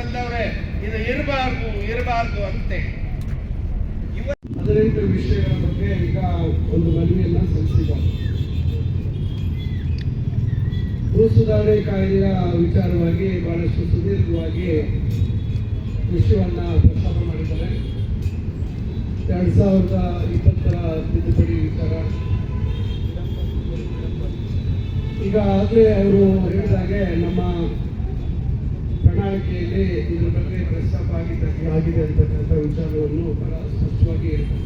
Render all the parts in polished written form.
ಬಂದವ್ರೆ, ಇದು ಇರಬಾರ್ದು ಅಂತೆ. 18 ವಿಷಯಗಳ ಬಗ್ಗೆ ಈಗ ಒಂದು ಮನವಿಯನ್ನ ಸಲ್ಲಿಸಿದ್ದಾರೆ. ಭೂ ಸುಧಾರಣೆ ಕಾಯ್ದೆಯ ವಿಚಾರವಾಗಿ ಬಹಳಷ್ಟು ಸುದೀರ್ಘವಾಗಿ ವಿಷಯವನ್ನ ಪ್ರಸ್ತಾಪ ಮಾಡಿದ್ದಾರೆ. 2020 ತಿದ್ದುಪಡಿ ವಿಚಾರ ಈಗಾಗಲೇ ಅವರು ಹೇಳಿದಾಗೆ ನಮ್ಮ ಪ್ರಣಾಳಿಕೆಯಲ್ಲಿ ಇದ್ರ ಬಗ್ಗೆ ಪ್ರಸ್ತಾಪ ಆಗಿದೆ ಅಂತಕ್ಕಂಥ ವಿಚಾರವನ್ನು ಬಹಳ ಸ್ಪಷ್ಟವಾಗಿ ಹೇಳ್ತಾರೆ.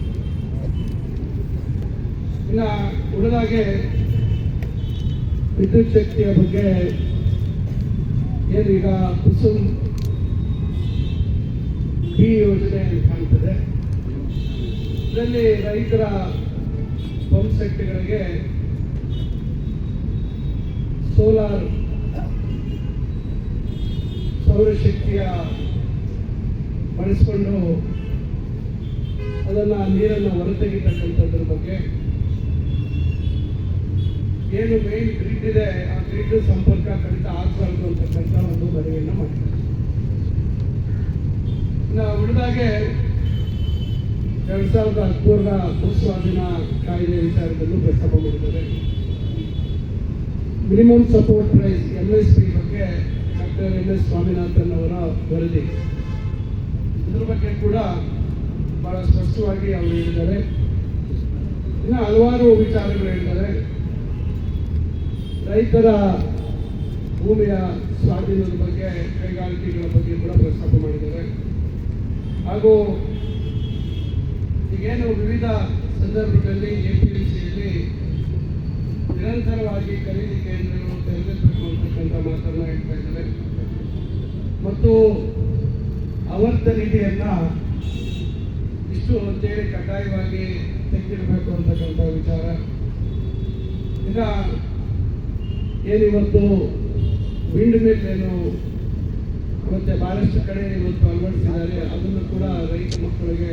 ಇನ್ನು ಉಳಿದಾಗೆ ವಿದ್ಯುತ್ ಶಕ್ತಿಯ ಬಗ್ಗೆ ಏನೀಗ ಕುಸುಮ್ ಬಿ ಯೋಜನೆ ಕಾಣ್ತದೆ. ಇದರಲ್ಲಿ ರೈತರ ಪಂಪ್ ಸೆಟ್ಗಳಿಗೆ ಸೌರಶಕ್ತಿಯ ಬಳಸಿಕೊಂಡು ಅದನ್ನ ನೀರನ್ನು ಹೊರತೆಗಿತಕ್ಕಂಥದ್ರ ಬಗ್ಗೆ ಏನು ಮೇನ್ ಗ್ರಿಡ್ ಇದೆ ಆ ಗ್ರಿಡ್ ಸಂಪರ್ಕ ಕಡಿತ ಆಗಬಾರ್ದು ಅಂತಕ್ಕಂಥ ಒಂದು ಮನವಿಯನ್ನು ಮಾಡಿದ್ದಾರೆ. ಇನ್ನು ಉಳಿದಾಗೆ 2013 ಭೂಸ್ವಾಧೀನ ಕಾಯ್ದೆ ವಿಚಾರದಲ್ಲೂ ಪ್ರಸ್ತಾಪ ಮಾಡಿದ್ದಾರೆ. ಮಿನಿಮಮ್ ಸಪೋರ್ಟ್ ಪ್ರೈಸ್ MSP ಬಗ್ಗೆ ಡಾಕ್ಟರ್ MS ಸ್ವಾಮಿನಾಥನ್ ಅವರ ವರದಿ, ಇದ್ರ ಬಗ್ಗೆ ಕೂಡ ಬಹಳ ಸ್ಪಷ್ಟವಾಗಿ ಅವರು ಹೇಳಿದ್ದಾರೆ. ಇನ್ನು ಹಲವಾರು ವಿಚಾರಗಳು ಹೇಳಿದ್ದಾರೆ. ರೈತರ ಭೂಮಿಯ ಸ್ವಾಧೀನದ ಬಗ್ಗೆ, ಕೈಗಾರಿಕೆಗಳ ಬಗ್ಗೆ ಕೂಡ ಪ್ರಸ್ತಾಪ ಮಾಡಿದ್ದಾರೆ. ಹಾಗೂ ಈಗೇನು ವಿವಿಧ ಸಂದರ್ಭದಲ್ಲಿ APMCಯಲ್ಲಿ ನಿರಂತರವಾಗಿ ಖರೀದಿ ಕೇಂದ್ರಗಳು ತೆರೆದಿರಬೇಕು ಅಂತಕ್ಕಂಥ ಮಾತನ್ನ ಹೇಳ್ತಾ ಇದ್ದಾರೆ. ಮತ್ತು ಆವರ್ತ ನಿಧಿಯನ್ನ ಇಷ್ಟು ಅಂತೇಳಿ ಕಡ್ಡಾಯವಾಗಿ ತೆಗೆದಿಡಬೇಕು ಅಂತಕ್ಕಂಥ ವಿಚಾರ. ಈಗ ಏನಿವತ್ತು ವಿಂಡ್ ಮಿಲ್ ಏನು ಮತ್ತೆ ಬಹಳಷ್ಟು ಕಡೆ ಇವತ್ತು ಅಳವಡಿಸಿದ್ದಾರೆ, ಅದನ್ನು ಕೂಡ ರೈತ ಮಕ್ಕಳಿಗೆ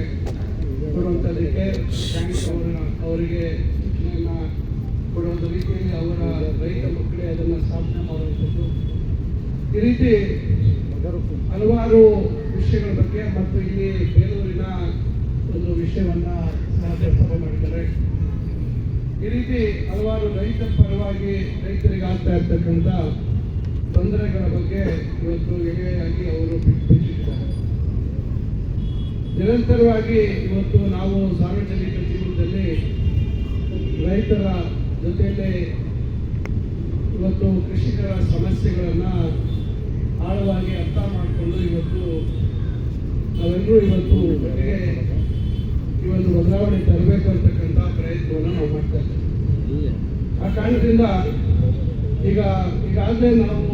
ಕೊಡುವಂಥದ್ದಕ್ಕೆ ಬ್ಯಾಂಕ್ ಅವರಿಗೆ ಶಿಕ್ಷಣೆಯನ್ನ ಕೊಡುವಂಥ ರೀತಿಯಲ್ಲಿ ಅವರ ರೈತ ಮಕ್ಕಳೇ ಅದನ್ನು ಸ್ಥಾಪನೆ ಮಾಡುವಂಥದ್ದು. ಈ ರೀತಿ ಹಲವಾರು ವಿಷಯಗಳ ಬಗ್ಗೆ ಮತ್ತು ಇಲ್ಲಿ ಬೇಲೂರಿನ ಒಂದು ವಿಷಯವನ್ನ ಸಹ ಪ್ರಸ್ತಾಪ ಮಾಡಿದ್ದಾರೆ. ಈ ರೀತಿ ಹಲವಾರು ರೈತ ಪರವಾಗಿ ರೈತರಿಗೆ ಆಗ್ತಾ ಇರ್ತಕ್ಕಂಥ ತೊಂದರೆಗಳ ಬಗ್ಗೆ ಇವತ್ತು ಎಳೆಯಾಗಿ ಅವರು ಬಿಚ್ಚಿಟ್ಟಿದ್ದಾರೆ. ನಿರಂತರವಾಗಿ ಇವತ್ತು ನಾವು ಸಾರ್ವಜನಿಕ ಜೀವನದಲ್ಲಿ ರೈತರ ಜೊತೆಯಲ್ಲೇ ಇವತ್ತು ಕೃಷಿಕರ ಸಮಸ್ಯೆಗಳನ್ನು ಆಳವಾಗಿ ಅರ್ಥ ಮಾಡಿಕೊಂಡು ಇವತ್ತು ನಾವೆಲ್ಲರೂ ಇವತ್ತು ಜೊತೆಗೆ ಈ ಒಂದು ಬದಲಾವಣೆ ತರಬೇಕು ಅಂತಕ್ಕಂಥ ಪ್ರಯತ್ನವನ್ನು ನಾವು ಮಾಡ್ತಾ ಇದ್ದೇವೆ. ಆ ಕಾರಣದಿಂದ ಈಗಾಗಲೇ ನಾವು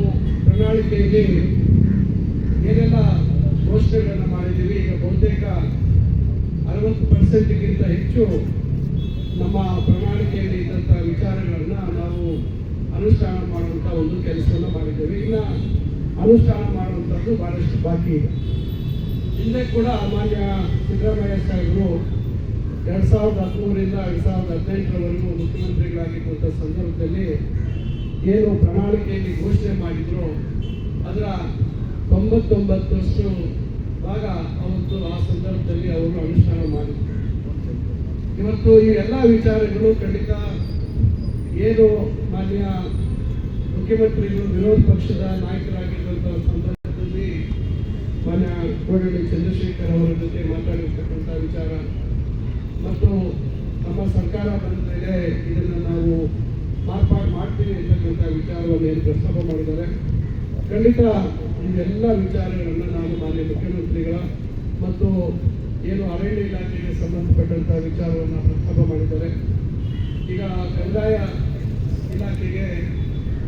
ಪ್ರಣಾಳಿಕೆಯಲ್ಲಿ ಏನೆಲ್ಲ ಘೋಷಣೆಗಳನ್ನು ಮಾಡಿದ್ದೀವಿ, ಈಗ ಬಹುತೇಕ 60% ಹೆಚ್ಚು ನಮ್ಮ ಪ್ರಣಾಳಿಕೆಯಲ್ಲಿ ಇದ್ದಂಥ ವಿಚಾರಗಳನ್ನ ನಾವು ಅನುಷ್ಠಾನ ಮಾಡುವಂಥ ಒಂದು ಕೆಲಸವನ್ನು ಮಾಡಿದ್ದೇವೆ. ಇನ್ನು ಅನುಷ್ಠಾನ ಮಾಡುವಂಥದ್ದು ಬಹಳಷ್ಟು ಬಾಕಿ ಇದೆ. ಹಿಂದೆ ಕೂಡ ಮಾನ್ಯ ಸಿದ್ದರಾಮಯ್ಯ ಸಾಹೇಬರು 2013ರಿಂದ 2018ರವರೆಗೂ ಮುಖ್ಯಮಂತ್ರಿಗಳಾಗಿದ್ದಂಥ ಸಂದರ್ಭದಲ್ಲಿ ಏನು ಪ್ರಣಾಳಿಕೆಯಲ್ಲಿ ಘೋಷಣೆ ಮಾಡಿದ್ರು ಅದರ 99% ಭಾಗ ಅವತ್ತು ಆ ಸಂದರ್ಭದಲ್ಲಿ ಅವರು ಅನುಷ್ಠಾನ ಮಾಡಿದ್ರು. ಇವತ್ತು ಈ ಎಲ್ಲ ವಿಚಾರಗಳು ಖಂಡಿತ ಏನು ಮಾನ್ಯ ಮುಖ್ಯಮಂತ್ರಿಗಳು ವಿರೋಧ ಪಕ್ಷದ ನಾಯಕರಾಗಿದ್ದಂಥ ಸಂದರ್ಭದಲ್ಲಿ ಮಾನ್ಯ ಕೋಡಳ್ಳಿ ಚಂದ್ರಶೇಖರ್ ಅವರ ಜೊತೆ ಮಾತಾಡಿರ್ತಕ್ಕಂಥ ವಿಚಾರ ಮತ್ತು ನಮ್ಮ ಸರ್ಕಾರ ಬಂದ ಮೇಲೆ ಇದನ್ನು ನಾವು ಮಾರ್ಪಾಡು ಮಾಡ್ತೀವಿ ಅಂತಕ್ಕಂಥ ವಿಚಾರವನ್ನು ಏನು ಪ್ರಸ್ತಾಪ ಮಾಡಿದ್ದಾರೆ. ಖಂಡಿತ ಇವೆಲ್ಲ ವಿಚಾರಗಳನ್ನು ನಾವು ಮಾನ್ಯ ಮುಖ್ಯಮಂತ್ರಿಗಳ ಮತ್ತು ಏನು ಅರಣ್ಯ ಇಲಾಖೆಗೆ ಸಂಬಂಧಪಟ್ಟಂಥ ವಿಚಾರವನ್ನು ಪ್ರಸ್ತಾಪ ಮಾಡಿದ್ದಾರೆ. ಈಗ ಕಂದಾಯ ಇಲಾಖೆಗೆ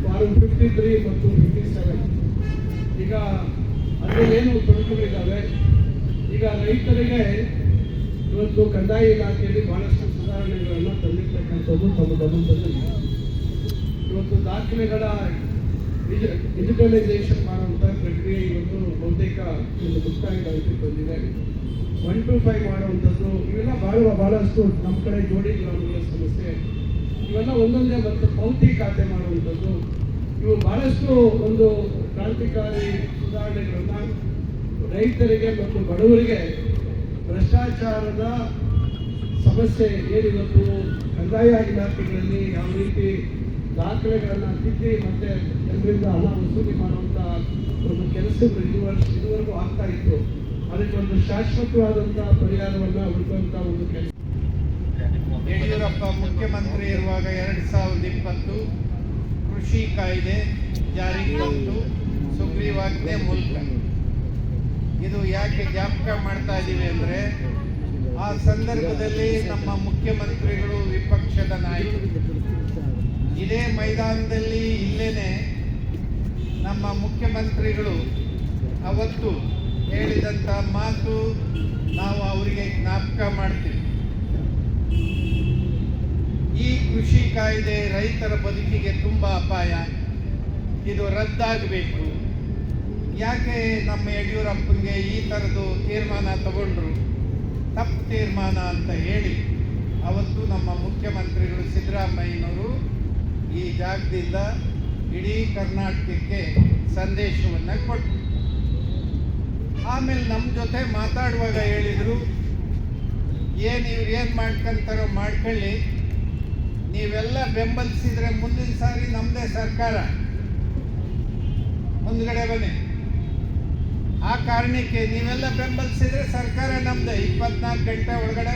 ಫಾರ್ಮ್ 53 ಮತ್ತು 57 ಈಗ ಅದರಲ್ಲೇನು ತೊಡಕುಗಳಿದ್ದಾವೆ. ಈಗ ರೈತರಿಗೆ ಇವತ್ತು ಕಂದಾಯ ಇಲಾಖೆಯಲ್ಲಿ ಬಹಳಷ್ಟು ಸುಧಾರಣೆಗಳನ್ನು ತಂದಿರ್ತಕ್ಕಂಥದ್ದು ತಮ್ಮ ಗಮನದಲ್ಲಿ. ಇವತ್ತು ದಾಖಲೆಗಳ ಡಿಜಿಟಲೈಸೇಷನ್ ಮಾಡುವಂಥ ಪ್ರಕ್ರಿಯೆ ಇವತ್ತು ಬಹುತೇಕ ಒಂದು ಮುಕ್ತಾಯದ ಹಂತಕ್ಕೆ ಬಂದಿದೆ. 1 to 5 ಮಾಡುವಂಥದ್ದು ಇವೆಲ್ಲ ಬಹಳಷ್ಟು ನಮ್ಮ ಕಡೆ ಜೋಡಿ ಗ್ರಾಮಗಳ ಸಮಸ್ಯೆ, ಇವೆಲ್ಲ ಒಂದೊಂದೇ ಮತ್ತು ಪೌತಿ ಖಾತೆ ಮಾಡುವಂಥದ್ದು, ಇವು ಬಹಳಷ್ಟು ಒಂದು ಕ್ರಾಂತಿಕಾರಿ ಸುಧಾರಣೆಗಳನ್ನ ರೈತರಿಗೆ ಮತ್ತು ಬಡವರಿಗೆ ಭ್ರಷ್ಟಾಚಾರದ ಸಮಸ್ಯೆ ಏನಿವತ್ತು ಕಂದಾಯ ಇಲಾಖೆಗಳಲ್ಲಿ ಯಾವ ರೀತಿ ದಾಖಲೆಗಳನ್ನು ತಿದ್ದಿ ಮತ್ತೆ ಜನರಿಂದ ಹಣ ವಸೂಲಿ ಮಾಡುವಂಥ ಒಂದು ಕೆಲಸಗಳು ಇದುವರೆಗೂ ಆಗ್ತಾ ಇತ್ತು. ಅದಕ್ಕೆ ಒಂದು ಶಾಶ್ವತವಾದಂಥ ಪರಿಹಾರವನ್ನು ಹುಡುಕುವಂಥ ಒಂದು ಕೆಲಸ. ಯಡಿಯೂರಪ್ಪ ಮುಖ್ಯಮಂತ್ರಿ ಇರುವಾಗ 2020 ಕೃಷಿ ಕಾಯ್ದೆ ಜಾರಿಗೆ ಬಂತು ಸುಗ್ರೀವಾಜ್ಞೆ ಮೂಲಕ. ಇದು ಯಾಕೆ ಜ್ಞಾಪಕ ಮಾಡ್ತಾ ಇದ್ದೀವಿ ಅಂದರೆ, ಆ ಸಂದರ್ಭದಲ್ಲಿ ನಮ್ಮ ಮುಖ್ಯಮಂತ್ರಿಗಳು ವಿಪಕ್ಷದ ನಾಯಕರು ಇದೇ ಮೈದಾನದಲ್ಲಿ ಇಲ್ಲೇನೆ ನಮ್ಮ ಮುಖ್ಯಮಂತ್ರಿಗಳು ಅವತ್ತು ಹೇಳಿದಂಥ ಮಾತು ನಾವು ಅವರಿಗೆ ಜ್ಞಾಪಕ ಮಾಡ್ತೀವಿ. ಈ ಕೃಷಿ ಕಾಯ್ದೆ ರೈತರ ಬದುಕಿಗೆ ತುಂಬ ಅಪಾಯ, ಇದು ರದ್ದಾಗಬೇಕು. ಯಾಕೆ ನಮ್ಮ ಯಡಿಯೂರಪ್ಪನಿಗೆ ಈ ಥರದ್ದು ತೀರ್ಮಾನ ತಗೊಂಡ್ರು, ತಪ್ಪು ತೀರ್ಮಾನ ಅಂತ ಹೇಳಿ ಅವತ್ತು ನಮ್ಮ ಮುಖ್ಯಮಂತ್ರಿಗಳು ಸಿದ್ದರಾಮಯ್ಯನವರು ಈ ಜಾಗದಿಂದ ಇಡೀ ಕರ್ನಾಟಕಕ್ಕೆ ಸಂದೇಶವನ್ನು ಕೊಟ್ಟರು. ಆಮೇಲೆ ನಮ್ಮ ಜೊತೆ ಮಾತಾಡುವಾಗ ಹೇಳಿದರು, ಇವ್ರು ಏನು ಮಾಡ್ಕೊಂತಾರೋ ಮಾಡ್ಕೊಳ್ಳಿ, ನೀವೆಲ್ಲ ಬೆಂಬಲಿಸಿದ್ರೆ ಮುಂದಿನ ಸಾರಿ ನಮ್ಮದೇ ಸರ್ಕಾರ, ಮುಂದ್ಗಡೆ ಬನ್ನಿ. ಆ ಕಾರಣಕ್ಕೆ ನೀವೆಲ್ಲ ಬೆಂಬಲಿಸಿದ್ರೆ ಸರ್ಕಾರ ನಮ್ಮದೇ, 24 ಗಂಟೆ ಒಳಗಡೆ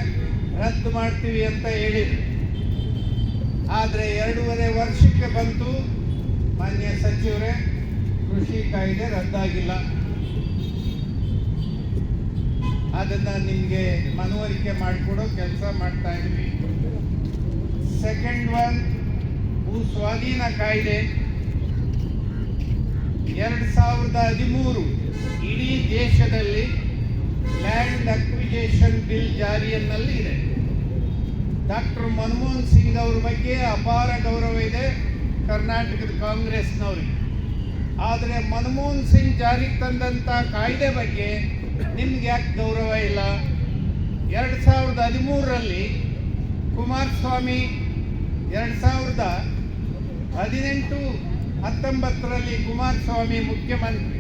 ರದ್ದು ಮಾಡ್ತೀವಿ ಅಂತ ಹೇಳಿದ್ರು. ಆದರೆ 2.5 ವರ್ಷಕ್ಕೆ ಬಂತು, ಮಾನ್ಯ ಸಚಿವರೇ, ಕೃಷಿ ಕಾಯ್ದೆ ರದ್ದಾಗಿಲ್ಲ. ಅದನ್ನು ನಿಮಗೆ ಮನವರಿಕೆ ಮಾಡಿಕೊಡೋ ಕೆಲಸ ಮಾಡ್ತಾ ಇದ್ವಿ. ಸೆಕೆಂಡ್ ಒನ್, ಭೂ ಸ್ವಾಧೀನ ಕಾಯ್ದೆ 2013 ಇಡೀ ದೇಶದಲ್ಲಿ ಲ್ಯಾಂಡ್ ಅಕ್ವಿಜೇಷನ್ ಬಿಲ್ ಜಾರಿಯಲ್ಲಿ ಇದೆ. ಡಾಕ್ಟರ್ ಮನಮೋಹನ್ ಸಿಂಗ್ ಅವ್ರ ಬಗ್ಗೆ ಅಪಾರ ಗೌರವ ಇದೆ ಕರ್ನಾಟಕದ ಕಾಂಗ್ರೆಸ್ನವ್ರಿಗೆ. ಆದರೆ ಮನಮೋಹನ್ ಸಿಂಗ್ ಜಾರಿಗೆ ತಂದಂಥ ಕಾಯ್ದೆ ಬಗ್ಗೆ ನಿಮ್ಗೆ ಯಾಕೆ ಗೌರವ ಇಲ್ಲ? 2013ರಲ್ಲಿ ಕುಮಾರಸ್ವಾಮಿ 2018-19ರಲ್ಲಿ ಕುಮಾರಸ್ವಾಮಿ ಮುಖ್ಯಮಂತ್ರಿ.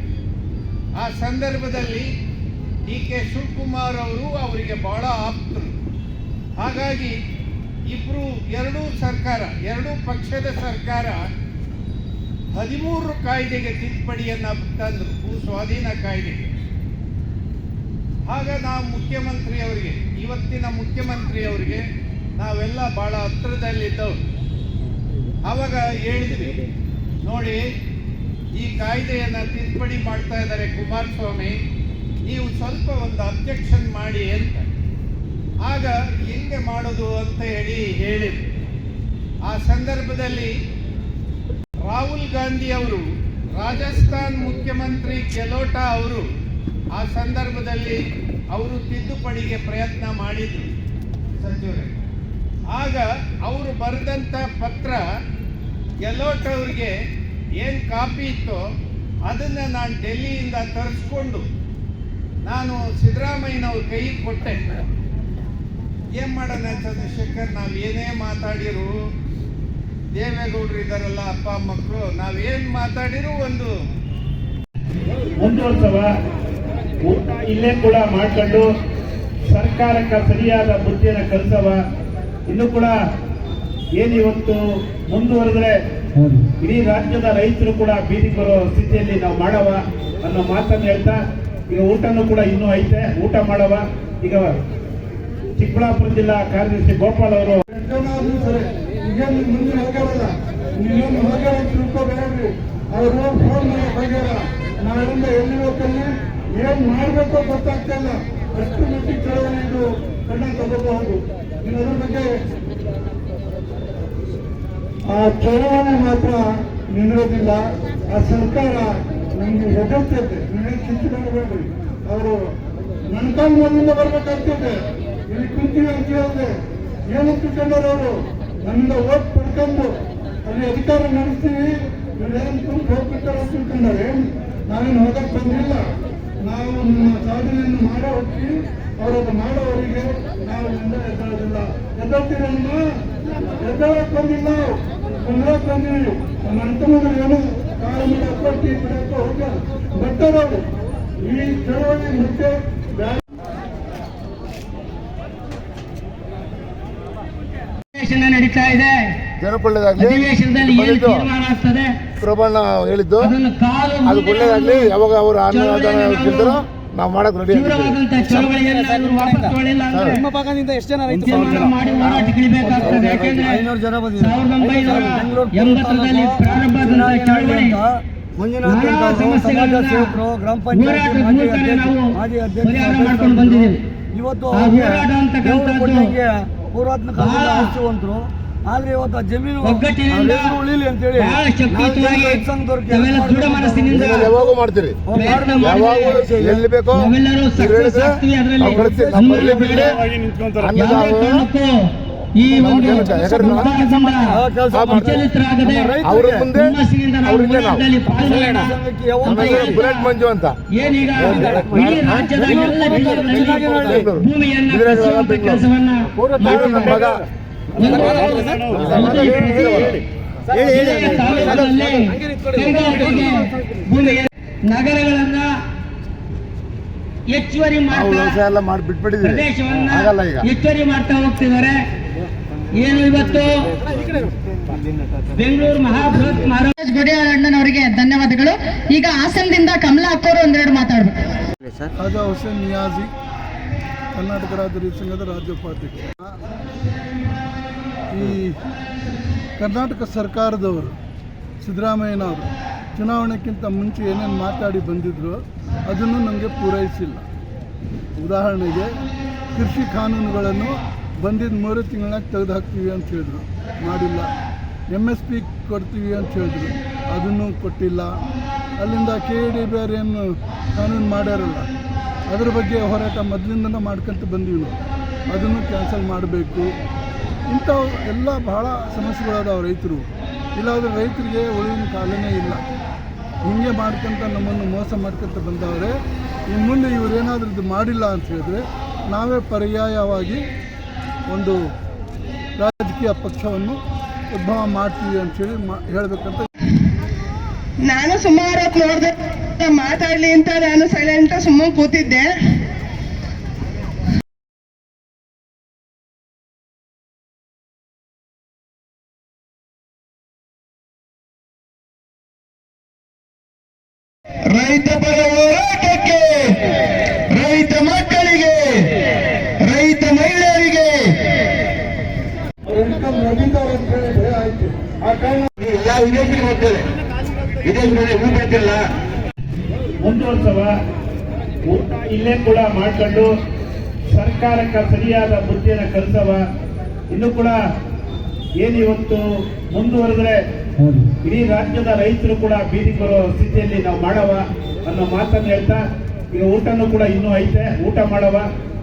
ಆ ಸಂದರ್ಭದಲ್ಲಿ DK ಶಿವಕುಮಾರ್ ಅವರು ಅವರಿಗೆ ಬಹಳ ಆಪ್ತರು. ಹಾಗಾಗಿ ಎರಡೂ ಪಕ್ಷದ ಸರ್ಕಾರ 13 ಕಾಯ್ದೆಗೆ ತಿದ್ದುಪಡಿಯನ್ನು ತಂದರು, ಭೂ ಸ್ವಾಧೀನ ಕಾಯ್ದೆಗೆ. ಆಗ ನಾವು ಮುಖ್ಯಮಂತ್ರಿಯವರಿಗೆ, ಇವತ್ತಿನ ಮುಖ್ಯಮಂತ್ರಿಯವರಿಗೆ ನಾವೆಲ್ಲ ಭಾಳ ಹತ್ತಿರದಲ್ಲಿದ್ದವರು. ಆವಾಗ ಹೇಳಿದ್ವಿ, ನೋಡಿ ಈ ಕಾಯ್ದೆಯನ್ನು ತಿದ್ದುಪಡಿ ಮಾಡ್ತಾ ಇದ್ದಾರೆ ಕುಮಾರಸ್ವಾಮಿ, ನೀವು ಸ್ವಲ್ಪ ಒಂದು ಅಬ್ಜೆಕ್ಷನ್ ಮಾಡಿ ಅಂತ. ಆಗ ಹೆಂಗೆ ಮಾಡೋದು ಅಂತ ಹೇಳಿದ್ರು. ಆ ಸಂದರ್ಭದಲ್ಲಿ ರಾಹುಲ್ ಗಾಂಧಿ ಅವರು, ರಾಜಸ್ಥಾನ್ ಮುಖ್ಯಮಂತ್ರಿ ಗೆಲೋಟ ಅವರು ಆ ಸಂದರ್ಭದಲ್ಲಿ ಅವರು ತಿದ್ದುಪಡಿಗೆ ಪ್ರಯತ್ನ ಮಾಡಿದ್ರು ಸಚಿವರೇ. ಆಗ ಅವರು ಬರೆದಂಥ ಪತ್ರ ಗೆಲೋಟ್ ಅವರಿಗೆ ಏನು ಕಾಪಿ ಇತ್ತೋ ಅದನ್ನು ನಾನು ಡೆಲ್ಲಿಯಿಂದ ತರಿಸ್ಕೊಂಡು ನಾನು ಸಿದ್ದರಾಮಯ್ಯನವ್ರ ಕೈಗೆ ಕೊಟ್ಟೆ. ಏನು ಮಾಡೋಣ ಚಂದ್ರಶೇಖರ್, ನಾವು ಏನೇ ಮಾತಾಡಿರು, ದೇವೇಗೌಡರು ಇದ್ದಾರಲ್ಲ ಅಪ್ಪ ಮಕ್ಕಳು, ನಾವೇನು ಮಾತಾಡಿರು ಒಂದು ಮುಂದುವರ್ಸವ ಊಟ ಇಲ್ಲೇ ಕೂಡ ಮಾಡ್ಕೊಂಡು ಸರ್ಕಾರಕ್ಕೆ ಸರಿಯಾದ ಬುದ್ಧಿಯನ್ನು ಕಲಿಸವ. ಇನ್ನು ಕೂಡ ಏನಿವತ್ತು ಮುಂದುವರೆದ್ರೆ ಇಡೀ ರಾಜ್ಯದ ರೈತರು ಕೂಡ ಬೀದಿಗೆ ಬರೋ ಸ್ಥಿತಿಯಲ್ಲಿ ನಾವು ಮಾಡವ ಅನ್ನೋ ಮಾತನ್ನು ಹೇಳ್ತಾ, ಈಗ ಊಟನೂ ಕೂಡ ಇನ್ನೂ ಐತೆ, ಊಟ ಮಾಡವ. ಈಗ ಚಿಕ್ಕಬಳ್ಳಾಪುರ ಜಿಲ್ಲಾ ಕಾರ್ಯದರ್ಶಿ ಗೋಪಾಲ್ ಅವರು ಅವರು ಫೋನ್ ಮಾಡಕ್ ಹೋಗ್ಯಾರ, ನಾಳಿಂದ ಎಲ್ಲಿ ಹೋಗ್ತಲ್ಲಿ ಏನ್ ಮಾಡ್ಬೇಕೋ ಗೊತ್ತಾಗ್ತಾ ಇಲ್ಲ, ಅಷ್ಟು ಮಟ್ಟಿಗೆ ಚಳವಳಿ ಇದು ಕಣ್ಣ ತಗೋಬಹುದು. ಇನ್ನು ಅದ್ರ ಬಗ್ಗೆ ಆ ಚಳವಳಿ ಮಾತ್ರ ನಿಲ್ಲೋದಿಲ್ಲ. ಆ ಸರ್ಕಾರ ನಮ್ಗೆ ಹೆದರ್ತೈತೆ, ನೀವೇನು ಚಿಂತಿಸ್ಬೇಡ್ರಿ. ಅವರು ನನ್ನ ಕಾಲದಿಂದ ಬರ್ಬೇಕಾಗ್ತೈತೆ, ಇಲ್ಲಿ ಕುಂತೀವಿ ಅಂತ ಹೇಳಿದೆ ಏನು ತಿಳ್ಕೊಂಡವ್ರು ಅವರು, ನಮ್ಮಿಂದ ಓಟ್ ಪಡ್ಕೊಂಡು ಅಲ್ಲಿ ಅಧಿಕಾರ ನಡೆಸ್ತೀವಿ, ಇವ್ರೇನು ತುಂಬ ಹೋಗ್ಬಿಡ್ತಾರೆ ಅಂತ ತಿಳ್ಕೊಂಡಾರೆ. ನಾವೇನು ಹೋಗಕ್ಕೆ ಬಂದಿಲ್ಲ, ನಾವು ನಿಮ್ಮ ಸಾಧನೆಯನ್ನು ಮಾಡೋ ಹೋಗ್ತೀವಿ, ಅವರದ್ದು ಮಾಡೋವರಿಗೆ ನಾವು ಎದ್ದೇಳೋದಿಲ್ಲ. ಎದ್ದೇಳ್ತೀರಮ್ಮ, ಎದ್ದೇಳಕ್ಕೆ ಬಂದಿಲ್ಲ, ಕುಂದ್ರಕ್ಕೆ ಬಂದಿವಿ. ನಮ್ಮ ಅಣ್ಣ ಏನು ಕಾಳು ಮಾಡಕ್ಕೆ ಟೀ ಬಿಡಕ್ಕೆ ಹೋಗ್ಯಾರ, ಬರ್ತಾರವರು ಈ ಚಳವಳಿ ಮುಖ್ಯ ಅಧಿವೇಶನ ನಡೀತಾ ಇದೆ. ಜನಕೊಳ್ಳೇದಾಗ್ಲಿ ಅಧಿವೇಶನದಲ್ಲಿ ಏನು ತೀರ್ಮಾನ ಆಗ್ತದೆ ಪ್ರಬಣ್ಣ ಹೇಳಿದ್ದು ಅದನ್ನು ಕಾದು ಅದು ಒಳ್ಳೇದಾಗ್ಲಿ. ಯಾವಾಗ ಅವರು ಅನ್ನದಾನ ಕೇಳ್ತಾರೋ ನಾವು ಮಾಡಕ್ ರೆಡಿ ತೀವ್ರವಾದಂತಹ ಚಳವಳಿಯನ್ನು ಇವರು ವಾಪಸ್ ತಗೊಳ್ಳಿಲ್ಲ ಅಂದ್ರೆ ನಿಮ್ಮ ಭಾಗದಿಂದ ಎಷ್ಟು ಜನ ರೈತರು ತೀರ್ಮಾನ ಮಾಡಿ ಹೋರಾಟಕ್ಕಿಳಿಬೇಕಾಗ್ತದೆ. ಯಾಕೆಂದ್ರೆ 1980ರಲ್ಲಿ ಪ್ರಾರಂಭವಾದಂತಹ ಚಳವಳಿ ನಾನಾ ಸಮಸ್ಯೆಗಳನ್ನ ಹೋರಾಟದ ಮೂಲಕನೇ ನಾವು ಪರಿಹಾರ ಮಾಡ್ಕೊಂಡು ಬಂದಿದ್ದೀವಿ. ಇವತ್ತು ಆ ಹೋರಾಟ ಅಂತಕ್ಕಂಥದ್ದು ಪೂರ್ವಾತ್ಮಕ ಆಸ್ತಿವಂತರು ಆದ್ರೆ ಇವತ್ತು ಜಮೀನು ಒಗ್ಗಟ್ಟಿನಿಂದ ಉಳಿಲಿ ಅಂತೇಳಿ ಬಹಳ ಶಕ್ತಿಯುತವಾಗಿ ನಾವೆಲ್ಲ ದೃಢ ಮನಸ್ಸಿನಿಂದ ಯಾವಾಗೂ ಮಾಡ್ತೀರಿ. ಪ್ರಯತ್ನ ಯಾವಾಗೂ ಮಾಡಿದ್ದೇವೆ. ಎಲ್ಲಿ ಬೇಕೋ ನಾವೆಲ್ಲರೂ ಸಕ್ಸಸ್ ಆಗ್ತೀವಿ. ಅದರಲ್ಲಿ ನಮ್ಮಲ್ಲಿ ಬೇಡ. ಅನ್ನದ ಯಾವುದೇ ಕಾರಣಕ್ಕೂ ಈ ಒಂದು ಸರ್ಕಾರದಿಂದ ವಿಚಲಿತರಾಗದೆ ಅವ್ರ ಮುಂದೆ ಹುಮ್ಮಸ್ಸಿನಿಂದ ನಾವು ಅವ್ರಿಂದ ನಾವು ಹೋರಾಟದಲ್ಲಿ ಪಾಲ್ಗೊಳ್ಳೋಣ. ನಮ್ಮ ಹೆಸರು ಬುಲೆಟ್ ಮಂಜು ಅಂತ. ಏನೀಗ ಇಡೀ ರಾಜ್ಯದ ಎಲ್ಲ ಜಿಲ್ಲೆಗಳಲ್ಲಿ ಬೆಂಗಳೂರು. ಭೂಮಿಯನ್ನ ಇದ್ರಾಗ ಕಸಿಯುವಂತ ಬೆಂಗಳೂರು. ಕೆಲಸವನ್ನ ನಮ್ಮ ಮಗ ಜಿಲ್ಲೆಯ ತಾಲೂಕಿನಲ್ಲಿ ಕೈಗಾರಿಕೆಗೆ ಭೂಮಿಯ ನಗರಗಳನ್ನ ಹೆಚ್ಚುವರಿ ನಾವು ಮಾಡ್ತಾ ವ್ಯವಸಾಯ ಎಲ್ಲ ಮಾಡಿ ಬಿಟ್ಬಿಟ್ಟಿದ್ದೀವಿ. ಪ್ರದೇಶವನ್ನ ಆಗಲ್ಲ ಈಗ. ಹೆಚ್ಚುವರಿ ಮಾಡ್ತಾ ಹೋಗ್ತಿದ್ದಾರೆ. ಏನು ಇವತ್ತು ಬೆಂಗಳೂರು ಮಹಾಬೃಹತ್ ಮಹಾರಾಜ್ ಗುಡಿಯಾಳಣ್ಣನವರಿಗೆ ಧನ್ಯವಾದಗಳು. ಈಗ ಹಾಸನದಿಂದ ಕಮಲಾ ಅಕ್ಕೋರು ಒಂದೆರಡು ಮಾತಾಡ್ಬೇಕು. ಖಾಜಾ ಹುಸೇನ್ ನಿಯಾಜಿ, ಕರ್ನಾಟಕ ರಾಜ್ಯ ರೈತ ಸಂಘದ ರಾಜ್ಯ ಉಪಾಧ್ಯಕ್ಷ. ಈ ಕರ್ನಾಟಕ ಸರ್ಕಾರದವರು ಸಿದ್ದರಾಮಯ್ಯನವರು ಚುನಾವಣೆಗಿಂತ ಮುಂಚೆ ಏನೇನು ಮಾತಾಡಿ ಬಂದಿದ್ರು ಅದನ್ನು ನಮಗೆ ಪೂರೈಸಿಲ್ಲ. ಉದಾಹರಣೆಗೆ ಕೃಷಿ ಕಾನೂನುಗಳನ್ನು ಬಂದಿದ್ದ 3 ತಿಂಗಳಾಗ ತೆಗೆದು ಹಾಕ್ತೀವಿ ಅಂತ ಹೇಳಿದ್ರು, ಮಾಡಿಲ್ಲ. MSP ಕೊಡ್ತೀವಿ ಅಂತ ಹೇಳಿದ್ರು, ಅದನ್ನು ಕೊಟ್ಟಿಲ್ಲ. ಅಲ್ಲಿಂದ KADBR ಏನು ಕಾನೂನು ಮಾಡ್ಯಾರಲ್ಲ ಅದ್ರ ಬಗ್ಗೆ ಹೋರಾಟ ಮೊದಲಿಂದನೂ ಮಾಡ್ಕೊಂತ ಬಂದೀವಿ ನಾವು, ಅದನ್ನು ಕ್ಯಾನ್ಸಲ್ ಮಾಡಬೇಕು. ಇಂಥವು ಎಲ್ಲ ಬಹಳ ಸಮಸ್ಯೆಗಳದಾವ ರೈತರು. ಇಲ್ಲಾಂದರೆ ರೈತರಿಗೆ ಉಳಿವಿನ ಕಾಲನೇ ಇಲ್ಲ. ಹೀಗೆ ಮಾಡ್ಕೊಂತ ನಮ್ಮನ್ನು ಮೋಸ ಮಾಡ್ಕೊಂತ ಬಂದವರೆ. ಇನ್ನು ಮುಂದೆ ಇವರೇನಾದ್ರೂ ಇದು ಮಾಡಿಲ್ಲ ಅಂತ ಹೇಳಿದ್ರೆ ನಾವೇ ಪರ್ಯಾಯವಾಗಿ ಒಂದು ರಾಜಕೀಯ ಪಕ್ಷವನ್ನು ಉದ್ಭವ ಮಾಡ್ತೀವಿ ಅಂಥೇಳಿ ಹೇಳಬೇಕಂತ. ನಾನು ಸುಮಾರು ಹೊತ್ತು ನೋಡಿದೆ, ಮಾತಾಡ್ಲಿ ಅಂತ ನಾನು ಸೈಲೆಂಟ್ ಸುಮ್ಮನೆ ಕೂತಿದ್ದೆ. ರೈತ ಪರ ಹೋರಾಟಕ್ಕೆ, ರೈತ ಮಕ್ಕಳಿಗೆ, ರೈತ ಮಹಿಳೆಯರಿಗೆ ನವೀನವ್ರು ಅಂತ ಹೇಳಿ ಭಯ ಆಯ್ತು. ಆ ಕಾರಣ ಯಾವ ವಿದೇಶಿಗೆ ಹೋಗ್ತೇವೆ, ವಿದೇಶಗಳಲ್ಲಿ ಊಟ ಮುಂದುವರ್ಸವ ಊಟ ಇಲ್ಲೇ ಕೂಡ ಮಾಡ್ಕೊಂಡು ಸರ್ಕಾರಕ್ಕೆ ಸರಿಯಾದ ಬುದ್ಧಿಯನ್ನು ಕಲಿಸವ. ಇನ್ನು ಕೂಡ ಏನಿವತ್ತು ಮುಂದುವರೆದ್ರೆ ಇಡೀ ರಾಜ್ಯದ ರೈತರು ಕೂಡ ಬೀದಿಗೆ ಬರೋ ಸ್ಥಿತಿಯಲ್ಲಿ ನಾವು ಮಾಡವ ಅನ್ನೋ ಮಾತನ್ನು ಹೇಳ್ತಾ, ಈಗ ಊಟನೂ ಕೂಡ ಇನ್ನೂ ಐತೆ, ಊಟ ಮಾಡವ.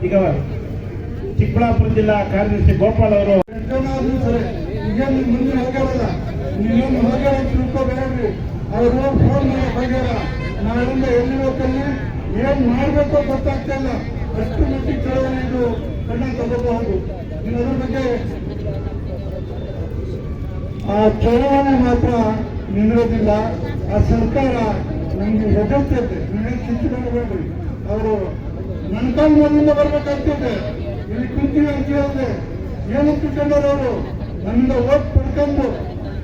ಈಗ ಚಿಕ್ಕಬಳ್ಳಾಪುರ ಜಿಲ್ಲಾ ಕಾರ್ಯದರ್ಶಿ ಗೋಪಾಲ್ ಅವರು ಈಗೇನು ಮುಂದೆ ಹೋಗ್ಯಾರಲ್ಲ, ನೀವೇನು ಹೋಗ್ಯಾರ ತಿಳ್ಕೊಬೇಡ್ರಿ. ಅವರು ಫೋನ್ ಹೋಗ್ಯಾರ, ನಾಳಿಂದ ಎಲ್ಲಿ ಹೋಗ್ತಲ್ಲಿ ಏನ್ ಮಾಡಬೇಕೋ ಗೊತ್ತಾಗ್ತಾ ಇಲ್ಲ. ಅಷ್ಟು ಮಟ್ಟಿಗೆ ಚಳವಳಿ ಇದು ಕಣ್ಣ ತಗೋಬಹುದು. ಇನ್ನು ಅದ್ರ ಬಗ್ಗೆ ಆ ಚಳವಳಿ ಮಾತ್ರ ನಿಂದಿರೋದಿಲ್ಲ. ಆ ಸರ್ಕಾರ ನಮ್ಗೆ ಹೆದರ್ತೈತೆ, ನೀವೇನು ಚಿಂತಿಸ್ಬೇಡ್ರಿ. ಅವರು ಮಣ್ಕಾಲ್ ಮೇಲಿಂದ ಬರ್ಬೇಕಂತಿದೆ, ಇಲ್ಲಿ ಕುಂತೀವಿ ಅಂತ ಹೇಳಿದೆ. ಏನು ತಿಳ್ಕೊಂಡವ್ರು ಅವರು ನಮ್ಮಿಂದ ಓಟ್ ಪಡ್ಕೊಂಡು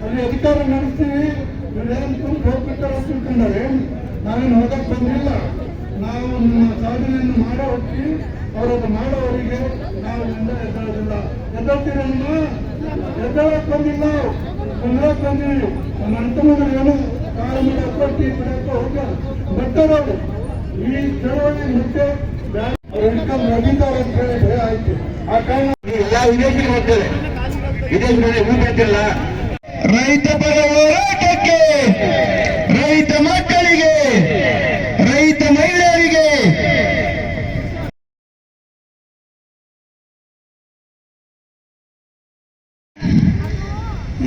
ಅಲ್ಲಿ ಅಧಿಕಾರ ನಡೆಸ್ತೀವಿ, ಇವರೇನು ಕುಂತು ಹೋಗ್ಬಿಟ್ಟಾರ ತಿಳ್ಕೊಂಡವ್ರೆ. ನಾವೇನು ಹೋಗಕ್ಕೆ ಬಂದಿಲ್ಲ. ನಾವು ನಮ್ಮ ಸಾಧನೆಯನ್ನು ಮಾಡೋ ಹೋಗ್ತೀವಿ, ಅವರನ್ನು ಮಾಡೋವರಿಗೆ ನಾವು ಎದ್ದೇಳೋದಿಲ್ಲ. ಎದ್ದೇಳ್ತೀರ ನಿಮ್ಮ ಎದ್ದೇಳಕ್ಕೆ ಬಂದಿಲ್ಲ, ಕುಂದ್ರಕ್ಕೆ ಬಂದೀವಿ. ನಮ್ಮ ಅಂತಮಗಳು ಏನು ಕಾಲ ಮೇಲೆ ಕೊಟ್ಟಿ ಬಿಡಕ್ಕೆ ಹೋಗ್ಯಾರ ಬರ್ತಾರವರು. ಈ ಚಳವಳಿ ಮುಖ್ಯ ನವೀನವ್ರು ಅಂತ ಹೇಳಿ ಭಯ ಆಯ್ತು. ಆ ಕಾರಣ ಯಾವ ವಿದೇಶಿಗೆ ಹೋಗ್ತೇವೆ, ವಿದೇಶಗಳಲ್ಲಿ ಊಟ ರೈತ ಪರ ಹೋರಾಟಕ್ಕೆ, ರೈತ ಮಕ್ಕಳಿಗೆ, ರೈತ ಮಹಿಳೆಯರಿಗೆ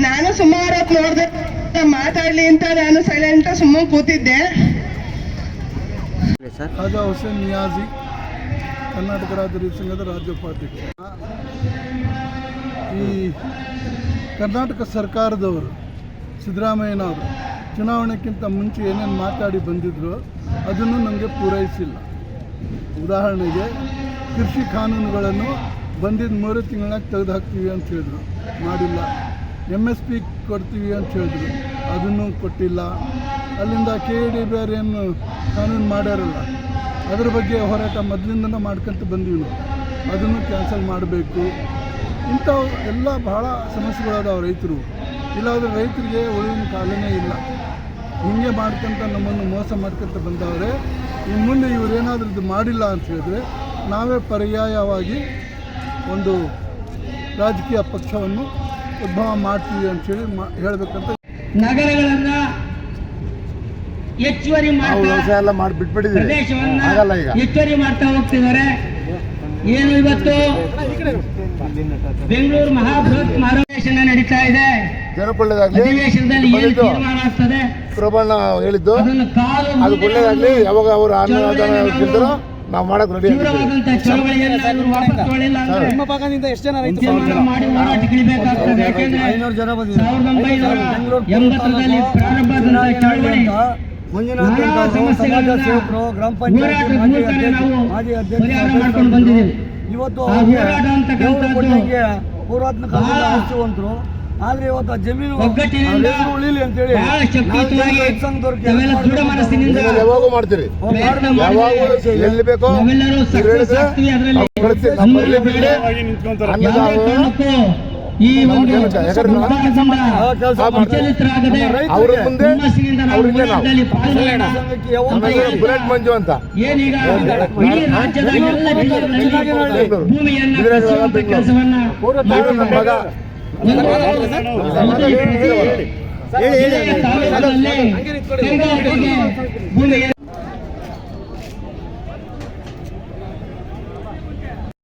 ನಾನು ಸುಮಾರು ಹೊತ್ತು ನೋಡಿದೆ, ಮಾತಾಡ್ಲಿ ಅಂತ ನಾನು ಸೈಲೆಂಟ್ ಸುಮ್ಮನೆ ಕೂತಿದ್ದೆ. ಖಾಜಾ ಹುಸೇನ್ ನಿಯಾಜಿ, ಕರ್ನಾಟಕ ರಾಜ್ಯ ರೈತ ಸಂಘದ ರಾಜ್ಯ ಉಪಾಧ್ಯಕ್ಷ. ಈ ಕರ್ನಾಟಕ ಸರ್ಕಾರದವರು ಸಿದ್ದರಾಮಯ್ಯನವರು ಚುನಾವಣೆಗಿಂತ ಮುಂಚೆ ಏನೇನು ಮಾತಾಡಿ ಬಂದಿದ್ರು ಅದನ್ನು ನಮಗೆ ಪೂರೈಸಿಲ್ಲ. ಉದಾಹರಣೆಗೆ ಕೃಷಿ ಕಾನೂನುಗಳನ್ನು ಬಂದಿದ್ದ 3 ತಿಂಗಳಾಗ ತೆಗೆದು ಹಾಕ್ತೀವಿ ಅಂತ ಹೇಳಿದ್ರು, ಮಾಡಿಲ್ಲ. MSP ಕೊಡ್ತೀವಿ ಅಂತ ಹೇಳಿದ್ರು, ಅದನ್ನು ಕೊಟ್ಟಿಲ್ಲ. ಅಲ್ಲಿಂದ KEDBR ಏನು ಕಾನೂನು ಮಾಡ್ಯಾರಲ್ಲ ಅದ್ರ ಬಗ್ಗೆ ಹೋರಾಟ ಮೊದಲಿಂದನೇ ಮಾಡ್ಕೊಂತ ಬಂದೀವಿ ನಾವು, ಅದನ್ನು ಕ್ಯಾನ್ಸಲ್ ಮಾಡಬೇಕು. ಇಂಥವು ಎಲ್ಲ ಭಾಳ ಸಮಸ್ಯೆಗಳದಾವ ರೈತರು. ಇಲ್ಲಾಂದರೆ ರೈತರಿಗೆ ಉಳಿವಿನ ಕಾಲನೇ ಇಲ್ಲ. ಹೀಗೆ ಮಾಡ್ಕೊಂತ ನಮ್ಮನ್ನು ಮೋಸ ಮಾಡ್ಕೊಂತ ಬಂದವರೆ. ಇನ್ನು ಮುಂದೆ ಇವರೇನಾದ್ರೂ ಇದು ಮಾಡಿಲ್ಲ ಅಂತ ಹೇಳಿದ್ರೆ ನಾವೇ ಪರ್ಯಾಯವಾಗಿ ಒಂದು ರಾಜಕೀಯ ಪಕ್ಷವನ್ನು ಉದ್ಭವ ಮಾಡ್ತೀವಿ ಅಂತೇಳಿ ಹೇಳಬೇಕಂತ. ನಗರಗಳನ್ನ ಹೆಚ್ಚುವರಿ ವ್ಯವಸಾಯ ಎಲ್ಲ ಮಾಡಿ ಬಿಟ್ಬಿಟ್ಟಿದ್ದೀವಿ, ಆಗಲ್ಲ ಈಗ. ಹೆಚ್ಚುವರಿ ಮಾಡ್ತಾ ಹೋಗ್ತಿದ್ದಾರೆ. ಏನು ಇವತ್ತು ಬೆಂಗಳೂರು ಮಹಾಬೃಹತ್ ಸಮಾವೇಶನ ನಡೀತಾ ಇದೆ. ಜನಕ್ಕೆ ಒಳ್ಳೇದಾಗ್ಲಿ. ಅಧಿವೇಶನದಲ್ಲಿ ಏನು ತೀರ್ಮಾನ ಆಗ್ತದೆ ಪ್ರಬಣ್ಣ ಹೇಳಿದ್ದು ಅದನ್ನು ಕಾದು ಅದು ಒಳ್ಳೇದಾಗ್ಲಿ. ಯಾವಾಗ ಅವರು ಅನ್ನದಾನ ಕೇಳ್ತಾರೋ ನಾವು ಮಾಡಕ್ ರೆಡಿ ತೀವ್ರವಾದಂತ ಚಳವಳಿಯನ್ನು ಇವರು ವಾಪಸ್ ತಗೊಳ್ಳಿಲ್ಲ ಅಂದ್ರೆ ನಿಮ್ಮ ಭಾಗದಿಂದ ಎಷ್ಟು ಜನ ರೈತರು ತೀರ್ಮಾನ ಮಾಡಿ ಹೋರಾಟಕ್ಕಿಳಿಬೇಕಾಗ್ತದೆ. ಯಾಕೆಂದ್ರೆ 1980ರಲ್ಲಿ ಪ್ರಾರಂಭವಾದಂತ ಚಳವಳಿ ಮಂಜುನಾಥ್ ನಾನಾ ಸಮಾಜ ಸಮಸ್ಯೆಗಳನ್ನ ಸೇವಕರು, ಗ್ರಾಮ ಪಂಚಾಯತ್ ಮಾಜಿ ಪರಿಹಾರ ಮಾಡ್ಕೊಂಡು ಬಂದಿದ್ದೀವಿ. ಇವತ್ತು ಆ ಹೋರಾಟ ಅಂತಕ್ಕಂಥದ್ದು ಪೂರ್ವಾತ್ಮ ಕಾಲದಿಂದ ಆಸ್ತಿವಂತರು. ಆದ್ರೆ ಇವತ್ತು ಜಮೀನು ಒಗ್ಗಟ್ಟಿನಿಂದ ಉಳಿಲಿ ಅಂತೇಳಿ ಬಹಳ ಶಕ್ತಿಯುತವಾಗಿ ನಾವೆಲ್ಲ ದೃಢ ಮನಸ್ಸಿನಿಂದ ಯಾವಾಗೂ ಮಾಡ್ತೀರಿ, ಪ್ರಯತ್ನ ಯಾವಾಗೂ ಮಾಡ್ತೀವಿ. ಎಲ್ಲಿ ಬೇಕೋ ನಾವೆಲ್ಲರೂ ಸಕ್ಸಸ್ ಆಗ್ತೀವಿ. ಅದರಲ್ಲಿ ಕಳಿಸ್ತೀವಿ. ನಮ್ಮ ಮನೇಲಿ ಬಿಡಿ ಯಾವುದೇ ಕಾರಣಕ್ಕೂ ಈ ಒಂದು ಹೋರಾಟದಿಂದ ವಿಚಲಿತರಾಗದೆ ಅವ್ರ ಮುಂದೆ ಹುಮ್ಮಸ್ಸಿನಿಂದ ನಾವು ಅವ್ರಿಂದ ನಾವು ಹೋರಾಟದಲ್ಲಿ ಪಾಲ್ಗೊಳ್ಳೋಣ. ನಮ್ಮ ಹೆಸರು ಬುಲೆಟ್ ಮಂಜು ಅಂತ. ಏನೀಗ ಇಡೀ ರಾಜ್ಯದ ಎಲ್ಲ ಜಿಲ್ಲೆಗಳಲ್ಲಿ ಭೂಮಿಯನ್ನ ಬೆಂಗಳೂರು. ಕಸಿಯುವಂತ ಕೆಲಸವನ್ನ ಇವ್ರು ನಮ್ಮ ಮಗ ಜಿಲ್ಲೆಯ ತಾಲೂಕಿನಲ್ಲಿ ಕೈಗಾರಿಕೆಗೆ ಭೂಮಿಯನ್ನು